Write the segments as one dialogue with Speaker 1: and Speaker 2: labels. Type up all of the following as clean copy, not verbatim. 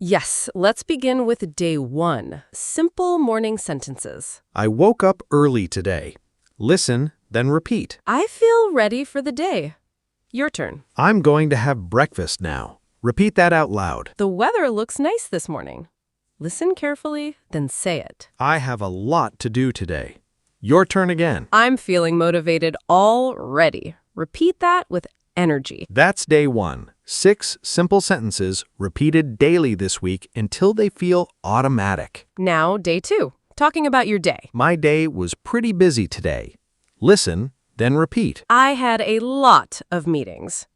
Speaker 1: Yes, let's begin with day 1. Simple morning sentences.
Speaker 2: I woke up early today. Listen, then repeat.
Speaker 1: I feel ready for the day. Your turn.
Speaker 2: I'm going to have breakfast now. Repeat that out loud.
Speaker 1: The weather looks nice this morning. Listen carefully, then say it.
Speaker 2: I have a lot to do today. Your turn again.
Speaker 1: I'm feeling motivated already. Repeat that with energy.
Speaker 2: That's day 1. 6 simple sentences repeated daily this week until they feel automatic.
Speaker 1: Now, day 2. Talking about your day.
Speaker 2: My day was pretty busy today. Listen, then repeat.
Speaker 1: I had a lot of meetings.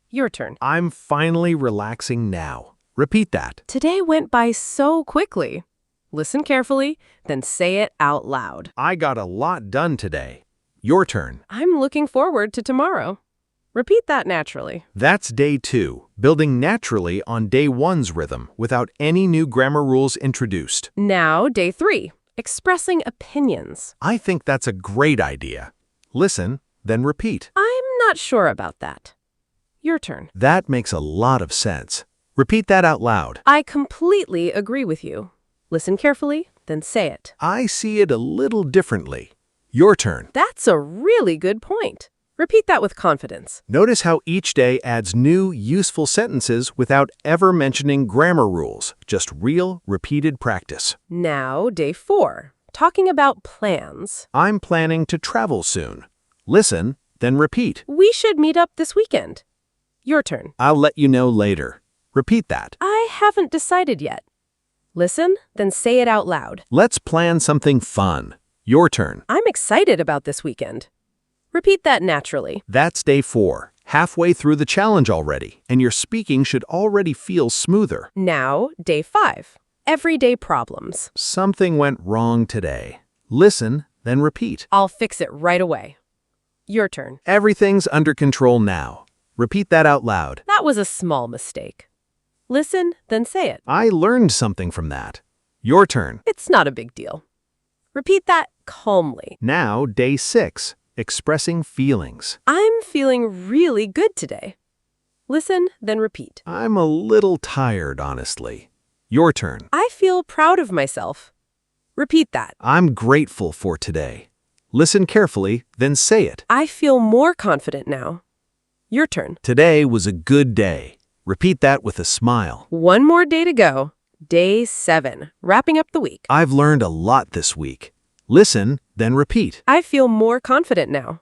Speaker 1: Your turn.
Speaker 2: I'm finally relaxing now. Repeat that.
Speaker 1: Today went by so quickly. Listen carefully, then say it out loud.
Speaker 2: I got a lot done today. Your turn.
Speaker 1: I'm looking forward to tomorrow. Repeat that naturally.
Speaker 2: That's day 2, building naturally on day 1's rhythm without any new grammar rules introduced.
Speaker 1: Now, day 3. Expressing opinions.
Speaker 2: I think that's a great idea. Listen, then repeat.
Speaker 1: I'm not sure about that. Your turn.
Speaker 2: That makes a lot of sense. Repeat that out loud.
Speaker 1: I completely agree with you. Listen carefully, then say it.
Speaker 2: I see it a little differently. Your turn.
Speaker 1: That's a really good point. Repeat that with confidence.
Speaker 2: Notice how each day adds new, useful sentences without ever mentioning grammar rules, just real, repeated practice.
Speaker 1: Now, day 4. Talking about plans.
Speaker 2: I'm planning to travel soon. Listen, then repeat.
Speaker 1: We should meet up this weekend. Your turn.
Speaker 2: I'll let you know later. Repeat that.
Speaker 1: I haven't decided yet. Listen, then say it out loud.
Speaker 2: Let's plan something fun. Your turn.
Speaker 1: I'm excited about this weekend. Repeat that naturally.
Speaker 2: That's day 4, halfway through the challenge already, and your speaking should already feel smoother.
Speaker 1: Now, day 5. Everyday problems.
Speaker 2: Something went wrong today. Listen, then repeat.
Speaker 1: I'll fix it right away. Your turn.
Speaker 2: Everything's under control now. Repeat that out loud.
Speaker 1: That was a small mistake. Listen, then say it.
Speaker 2: I learned something from that. Your turn.
Speaker 1: It's not a big deal. Repeat that calmly.
Speaker 2: Now, day 6, expressing feelings.
Speaker 1: I'm feeling really good today. Listen, then repeat.
Speaker 2: I'm a little tired, honestly. Your turn.
Speaker 1: I feel proud of myself. Repeat that.
Speaker 2: I'm grateful for today. Listen carefully, then say it.
Speaker 1: I feel more confident now. Your turn.
Speaker 2: Today was a good day. Repeat that with a smile.
Speaker 1: One more day to go. Day 7. Wrapping up the week.
Speaker 2: I've learned a lot this week. Listen, then repeat.
Speaker 1: I feel more confident now.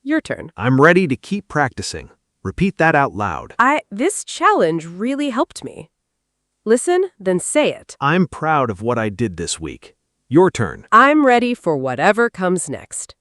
Speaker 1: Your turn.
Speaker 2: I'm ready to keep practicing. Repeat that out loud.
Speaker 1: This challenge really helped me. Listen, then say it.
Speaker 2: I'm proud of what I did this week. Your turn.
Speaker 1: I'm ready for whatever comes next.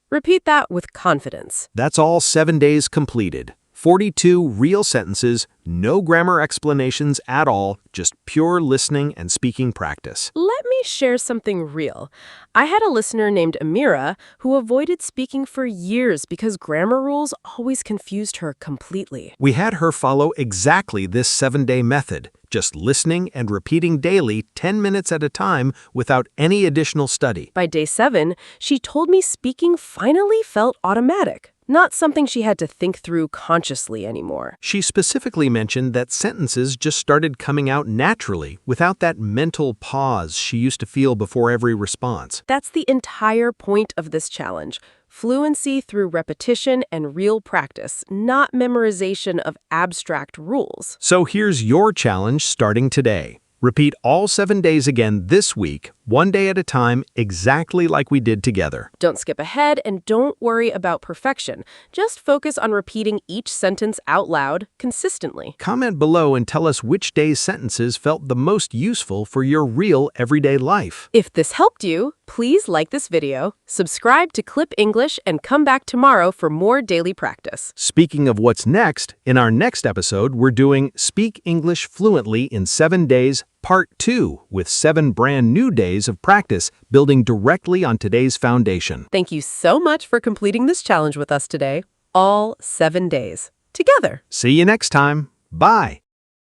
Speaker 1: Repeat that with confidence.
Speaker 2: That's all 7 days completed. 42 real sentences, no grammar explanations at all, just pure listening and speaking practice.
Speaker 1: Let me share something real. I had a listener named Amira who avoided speaking for years because grammar rules always confused her completely.
Speaker 2: We had her follow exactly this 7-day method, just listening and repeating daily 10 minutes at a time without any additional study.
Speaker 1: By day 7, she told me speaking finally felt automatic. Not something she had to think through consciously anymore.
Speaker 2: She specifically mentioned that sentences just started coming out naturally without that mental pause she used to feel before every response.
Speaker 1: That's the entire point of this challenge. Fluency through repetition and real practice, not memorization of abstract rules.
Speaker 2: So here's your challenge starting today. Repeat all 7 days again this week, 1 day at a time, exactly like we did together.
Speaker 1: Don't skip ahead and don't worry about perfection. Just focus on repeating each sentence out loud consistently.
Speaker 2: Comment below and tell us which day's sentences felt the most useful for your real everyday life.
Speaker 1: If this helped you, please like this video, subscribe to Qlip English, and come back tomorrow for more daily practice.
Speaker 2: Speaking of what's next, in our next episode, we're doing Speak English Fluently in 7 Days, Part 2, with 7 brand new days of practice building directly on today's foundation.
Speaker 1: Thank you so much for completing this challenge with us today. All 7 days. Together.
Speaker 2: See you next time. Bye.